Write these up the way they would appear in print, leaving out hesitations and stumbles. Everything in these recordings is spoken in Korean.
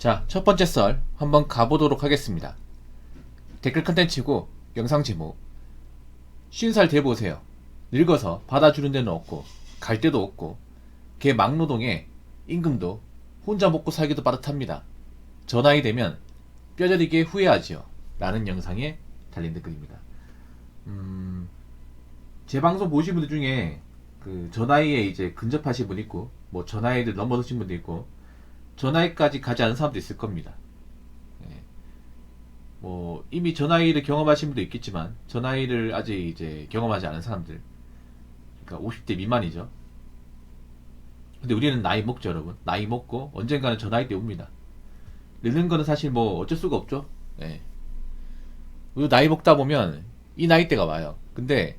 자, 첫 번째 썰 한번 가보도록 하겠습니다. 댓글 컨텐츠고 영상 제목 50살 돼보세요. 늙어서 받아주는 데는 없고 갈 데도 없고 걔 막노동에 임금도 혼자 먹고 살기도 빠듯합니다. 저 나이 되면 뼈저리게 후회하지요. 라는 영상에 달린 댓글입니다. 제 방송 보신 분들 중에 저 나이에 이제 근접하신 분 있고 뭐 저 나이를 넘어서신 분도 있고 저 나이까지 가지 않은 사람도 있을 겁니다. 예. 뭐 이미 저 나이를 경험하신 분도 있겠지만 저 나이를 아직 이제 경험하지 않은 사람들, 그러니까 50대 미만이죠. 근데 우리는 나이 먹죠, 여러분. 나이 먹고 언젠가는 저 나이 때 옵니다. 늙는 거는 사실 뭐 어쩔 수가 없죠. 예. 우리도 나이 먹다 보면 이 나이 때가 와요. 근데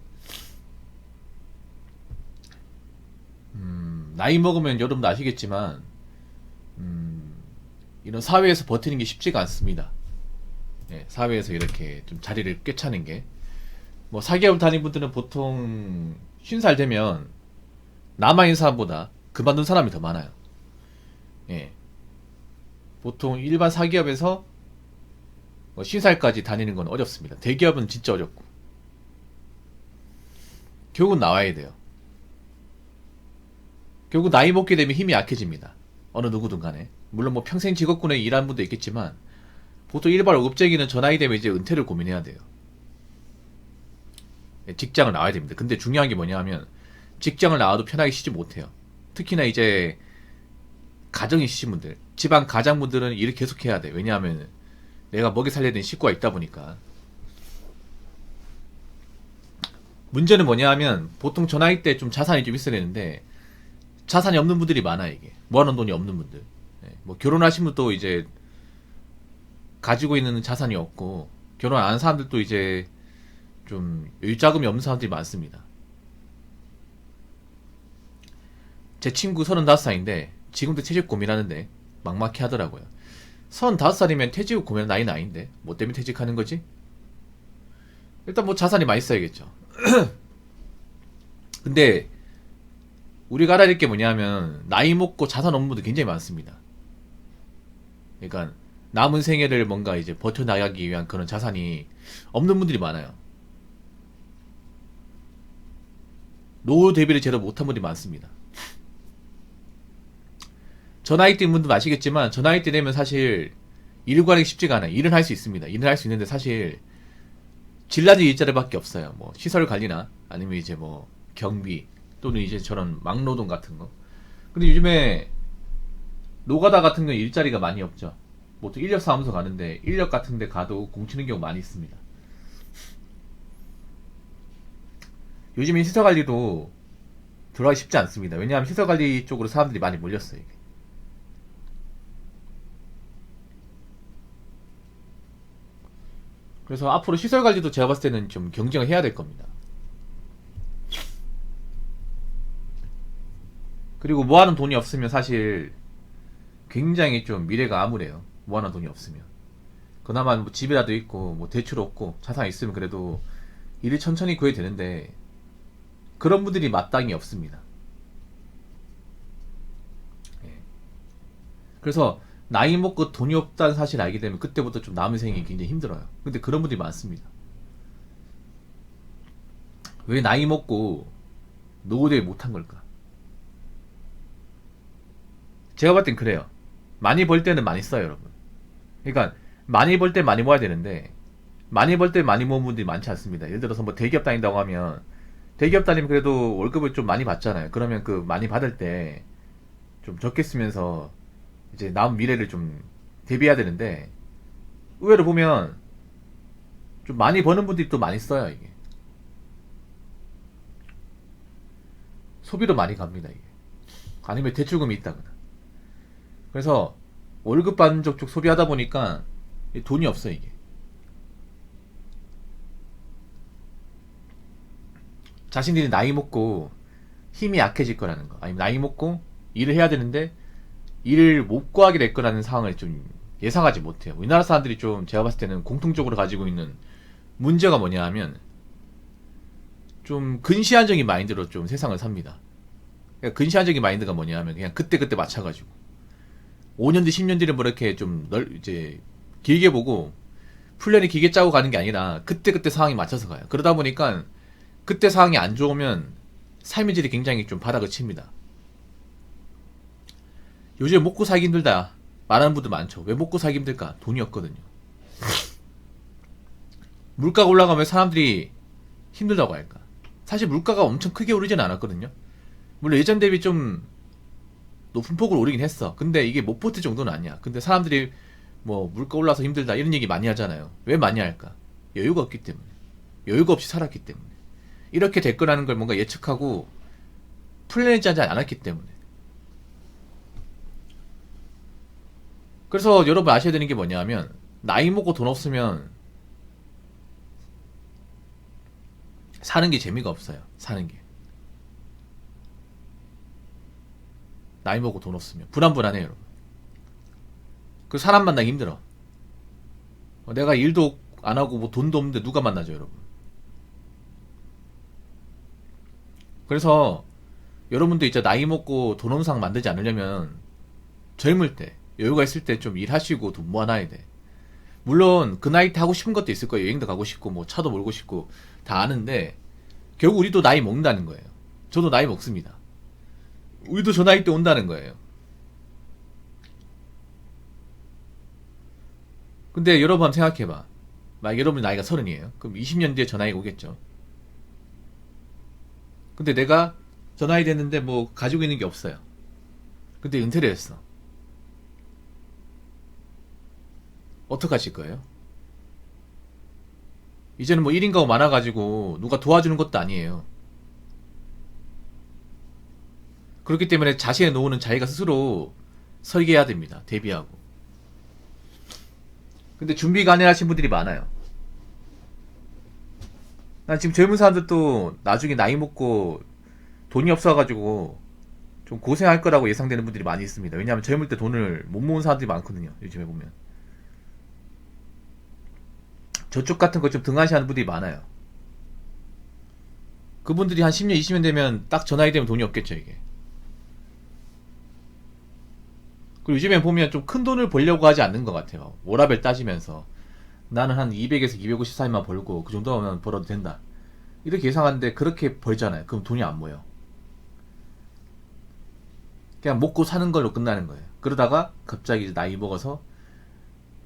나이 먹으면 여러분도 아시겠지만 이런 사회에서 버티는 게 쉽지가 않습니다. 예, 사회에서 이렇게 좀 자리를 꿰차는 게. 뭐 사기업 다닌 분들은 보통 50살 되면 남아있는 사람보다 그만둔 사람이 더 많아요. 예. 보통 일반 사기업에서 뭐 50살까지 다니는 건 어렵습니다. 대기업은 진짜 어렵고. 결국은 나와야 돼요. 결국 나이 먹게 되면 힘이 약해집니다. 어느 누구든 간에. 물론 뭐 평생 직업군에 일하는 분도 있겠지만 보통 일반 월급쟁이는 저 나이 되면 이제 은퇴를 고민해야 돼요. 직장을 나와야 됩니다. 근데 중요한 게 뭐냐 하면 직장을 나와도 편하게 쉬지 못해요. 특히나 이제 가정이 있으신 분들, 집안 가장분들은 일을 계속 해야 돼. 왜냐하면 내가 먹여 살려야 되는 식구가 있다 보니까. 문제는 뭐냐 하면 보통 저 나이 때 좀 자산이 좀 있어야 되는데 자산이 없는 분들이 많아. 이게 모아놓은 돈이 없는 분들. 뭐 결혼하신 분도 이제 가지고 있는 자산이 없고 결혼 안 한 사람들도 이제 좀 여유 자금이 없는 사람들이 많습니다. 제 친구 35살인데 지금도 퇴직 고민하는데 막막해 하더라고요. 35살이면 퇴직 고민할 나이는 아닌데 뭐 때문에 퇴직하는 거지? 일단 뭐 자산이 많이 있어야겠죠. 근데 우리가 알아야 될 게 뭐냐면 나이 먹고 자산 없는 분들 굉장히 많습니다. 그러니까 남은 생애를 뭔가 이제 버텨나가기 위한 그런 자산이 없는 분들이 많아요. 노후 대비를 제대로 못한 분들이 많습니다. 저 나이 때 분들도 아시겠지만 저 나이 때 되면 사실 일을 구하기 쉽지가 않아요. 일은 할 수 있습니다. 일은 할 수 있는데 사실 질라지 일자리밖에 없어요. 뭐 시설 관리나 아니면 이제 뭐 경비 또는 이제 저런 막노동 같은 거. 근데 요즘에 노가다 같은 건 일자리가 많이 없죠. 보통 인력사무소 가는데 인력 같은 데 가도 공치는 경우 많이 있습니다. 요즘에 시설관리도 들어가기 쉽지 않습니다. 왜냐하면 시설관리 쪽으로 사람들이 많이 몰렸어요. 이게. 그래서 앞으로 시설관리도 제가 봤을 때는 좀 경쟁을 해야 될 겁니다. 그리고 모아놓은 돈이 없으면 사실 굉장히 좀 미래가 암울해요. 모아놓은 돈이 없으면. 그나마 뭐 집이라도 있고 뭐 대출 없고 자산 있으면 그래도 일을 천천히 구해야 되는데 그런 분들이 마땅히 없습니다. 예. 그래서 나이 먹고 돈이 없다는 사실을 알게 되면 그때부터 좀 남은 생이 굉장히 힘들어요. 근데 그런 분들이 많습니다. 왜 나이 먹고 노후대비 못한 걸까? 제가 봤을 땐 그래요. 많이 벌 때는 많이 써요, 여러분. 그러니까 많이 벌 때 많이 모아야 되는데 많이 벌 때 많이 모은 분들이 많지 않습니다. 예를 들어서 뭐 대기업 다닌다고 하면 대기업 다니면 그래도 월급을 좀 많이 받잖아요. 그러면 그 많이 받을 때 좀 적게 쓰면서 이제 남은 미래를 좀 대비해야 되는데 의외로 보면 좀 많이 버는 분들이 또 많이 써요. 이게 소비로 많이 갑니다. 이게 아니면 대출금이 있다거나. 그래서 월급 받는 쪽 소비하다 보니까 돈이 없어 이게. 자신들이 나이 먹고 힘이 약해질 거라는 거, 아니면 나이 먹고 일을 해야 되는데 일을 못 구하게 될 거라는 상황을 좀 예상하지 못해요. 우리나라 사람들이 좀 제가 봤을 때는 공통적으로 가지고 있는 문제가 뭐냐 하면 좀 근시안적인 마인드로 좀 세상을 삽니다. 그러니까 근시안적인 마인드가 뭐냐 하면 그냥 그때그때 맞춰가지고 5년 뒤, 10년 뒤를 뭐 이렇게 좀 이제 길게 보고 플랜이 길게 짜고 가는 게 아니라 그때그때 상황에 맞춰서 가요. 그러다 보니까 그때 상황이 안 좋으면 삶의 질이 굉장히 좀 바닥을 칩니다. 요즘 먹고 살기 힘들다 말하는 분들 많죠. 왜 먹고 살기 힘들까? 돈이 없거든요. 물가가 올라가면 사람들이 힘들다고 할까? 사실 물가가 엄청 크게 오르진 않았거든요. 물론 예전 대비 좀 높은 폭으로 오르긴 했어. 근데 이게 못 버틸 정도는 아니야. 근데 사람들이 뭐 물가 올라서 힘들다 이런 얘기 많이 하잖아요. 왜 많이 할까? 여유가 없기 때문에. 여유가 없이 살았기 때문에. 이렇게 될 거라는 걸 뭔가 예측하고 플랜을 짜지 않았기 때문에. 그래서 여러분 아셔야 되는 게 뭐냐면 나이 먹고 돈 없으면 사는 게 재미가 없어요. 사는 게. 나이 먹고 돈 없으면 불안불안해요, 여러분. 그 사람 만나기 힘들어. 내가 일도 안 하고 뭐 돈도 없는데 누가 만나죠, 여러분. 그래서 여러분도 이제 나이 먹고 돈 없는 상황 만들지 않으려면 젊을 때 여유가 있을 때 좀 일하시고 돈 모아놔야 돼. 물론 그 나이 때 하고 싶은 것도 있을 거예요. 여행도 가고 싶고 뭐 차도 몰고 싶고 다 아는데 결국 우리도 나이 먹는다는 거예요. 저도 나이 먹습니다. 우리도 저 나이 때 온다는 거예요. 근데 여러분 한번 생각해봐. 만약 여러분 나이가 30이에요. 그럼 20년 뒤에 저 나이가 오겠죠. 근데 내가 저 나이 됐는데 뭐 가지고 있는 게 없어요. 근데 은퇴를 했어. 어떡하실 거예요? 이제는 뭐 1인 가구 많아가지고 누가 도와주는 것도 아니에요. 그렇기 때문에 자신의 노후는 자기가 스스로 설계해야 됩니다. 대비하고. 근데 준비가 안 해하신 분들이 많아요. 난 지금 젊은 사람들도 나중에 나이 먹고 돈이 없어가지고 좀 고생할 거라고 예상되는 분들이 많이 있습니다. 왜냐하면 젊을 때 돈을 못 모은 사람들이 많거든요. 요즘에 보면. 저쪽 같은 거 좀 등한시하는 분들이 많아요. 그분들이 한 10년, 20년 되면 딱 저 나이 되면 돈이 없겠죠, 이게. 그리고 요즘에 보면 좀 큰 돈을 벌려고 하지 않는 것 같아요. 워라밸 따지면서. 나는 한 200에서 250 사이만 벌고 그 정도면 벌어도 된다. 이렇게 예상하는데 그렇게 벌잖아요. 그럼 돈이 안 모여. 그냥 먹고 사는 걸로 끝나는 거예요. 그러다가 갑자기 이제 나이 먹어서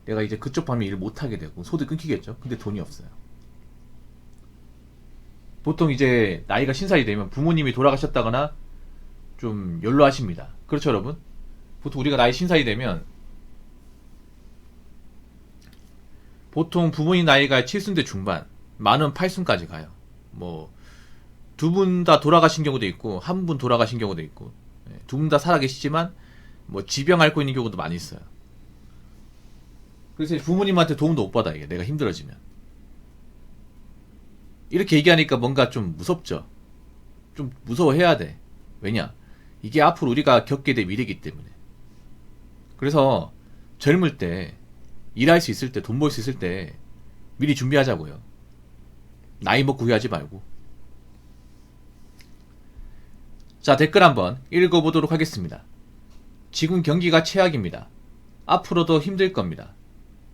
내가 이제 그쪽 방면 일을 못하게 되고 소득 끊기겠죠. 근데 돈이 없어요. 보통 이제 나이가 신살이 되면 부모님이 돌아가셨다거나 좀 연로하십니다. 그렇죠, 여러분? 보통 우리가 나이 신살이 되면 보통 부모님 나이가 7순대 중반, 많은 8순까지 가요. 뭐 두 분 다 돌아가신 경우도 있고 한 분 돌아가신 경우도 있고 두 분 다 살아계시지만 뭐 지병 앓고 있는 경우도 많이 있어요. 그래서 부모님한테 도움도 못 받아 이게 내가 힘들어지면. 이렇게 얘기하니까 뭔가 좀 무섭죠. 좀 무서워해야 돼. 왜냐? 이게 앞으로 우리가 겪게 될 미래이기 때문에. 그래서 젊을 때 일할 수 있을 때 돈 벌 수 있을 때 미리 준비하자고요. 나이 먹고 후회하지 말고. 자, 댓글 한번 읽어보도록 하겠습니다. 지금 경기가 최악입니다. 앞으로도 힘들 겁니다.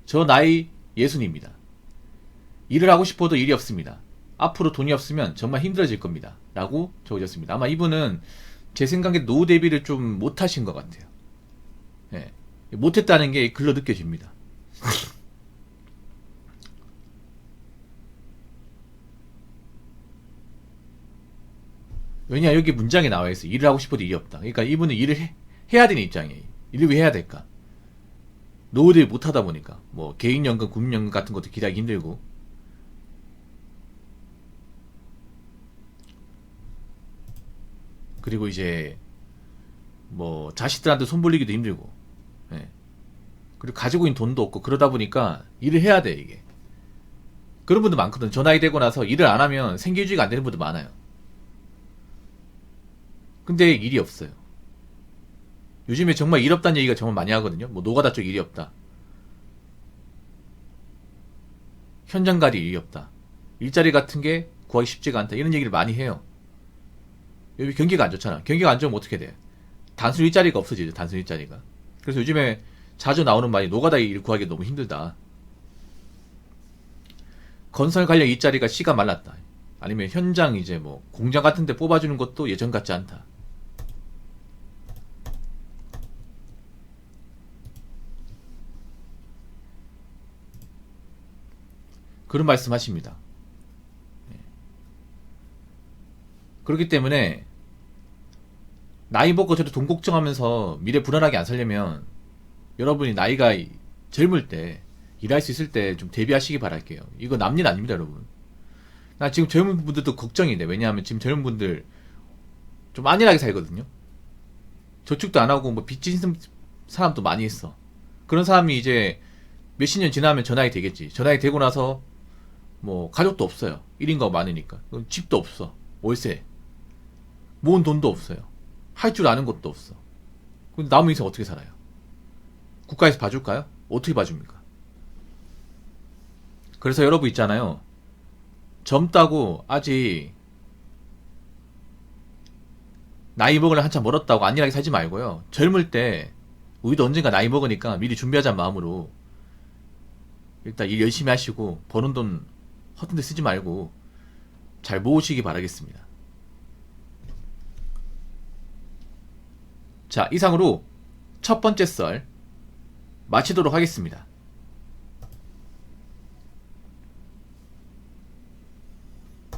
저 나이 60입니다. 일을 하고 싶어도 일이 없습니다. 앞으로 돈이 없으면 정말 힘들어질 겁니다. 라고 적어졌습니다. 아마 이분은 제 생각에 노후 대비를 좀 못하신 것 같아요. 네. 못했다는 게 글로 느껴집니다. 왜냐 여기 문장에 나와 있어. 일을 하고 싶어도 일이 없다. 그러니까 이분은 일을 해야 되는 입장이에요. 일을 왜 해야 될까? 노후 대비 못하다 보니까 뭐 개인연금, 국민연금 같은 것도 기대하기 힘들고 그리고 이제 뭐 자식들한테 손 벌리기도 힘들고 예. 그리고 가지고 있는 돈도 없고 그러다 보니까 일을 해야 돼 이게. 그런 분들 많거든. 저 나이 되고 나서 일을 안 하면 생계유지가 안 되는 분들 많아요. 근데 일이 없어요. 요즘에 정말 일 없다는 얘기가 정말 많이 하거든요. 뭐 노가다 쪽 일이 없다. 현장갈이 일이 없다. 일자리 같은 게 구하기 쉽지가 않다. 이런 얘기를 많이 해요. 여기 경기가 안 좋잖아. 경기가 안 좋으면 어떻게 돼? 단순 일자리가 없어지죠. 단순 일자리가. 그래서 요즘에 자주 나오는 말이 노가다 일 구하기 너무 힘들다. 건설 관련 일자리가 씨가 말랐다. 아니면 현장 이제 뭐 공장 같은 데 뽑아주는 것도 예전 같지 않다. 그런 말씀 하십니다. 그렇기 때문에 나이 먹고 저도 돈 걱정하면서 미래 불안하게 안 살려면 여러분이 나이가 젊을 때 일할 수 있을 때 좀 대비하시기 바랄게요. 이거 남일 아닙니다, 여러분. 나 지금 젊은 분들도 걱정이 돼. 왜냐하면 지금 젊은 분들 좀 안일하게 살거든요. 저축도 안 하고 뭐 빚진 사람도 많이 있어. 그런 사람이 이제 몇십 년 지나면 전화이 되겠지. 전화이 되고 나서 뭐 가족도 없어요. 1인 가구 많으니까. 집도 없어. 월세. 모은 돈도 없어요. 할 줄 아는 것도 없어. 그럼 남은 인생 어떻게 살아요? 국가에서 봐줄까요? 어떻게 봐줍니까? 그래서 여러분 있잖아요. 젊다고 아직 나이 먹으려 한참 멀었다고 안일하게 살지 말고요. 젊을 때 우리도 언젠가 나이 먹으니까 미리 준비하자는 마음으로 일단 일 열심히 하시고 버는 돈 허튼 데 쓰지 말고 잘 모으시기 바라겠습니다. 자, 이상으로 첫 번째 썰 마치도록 하겠습니다.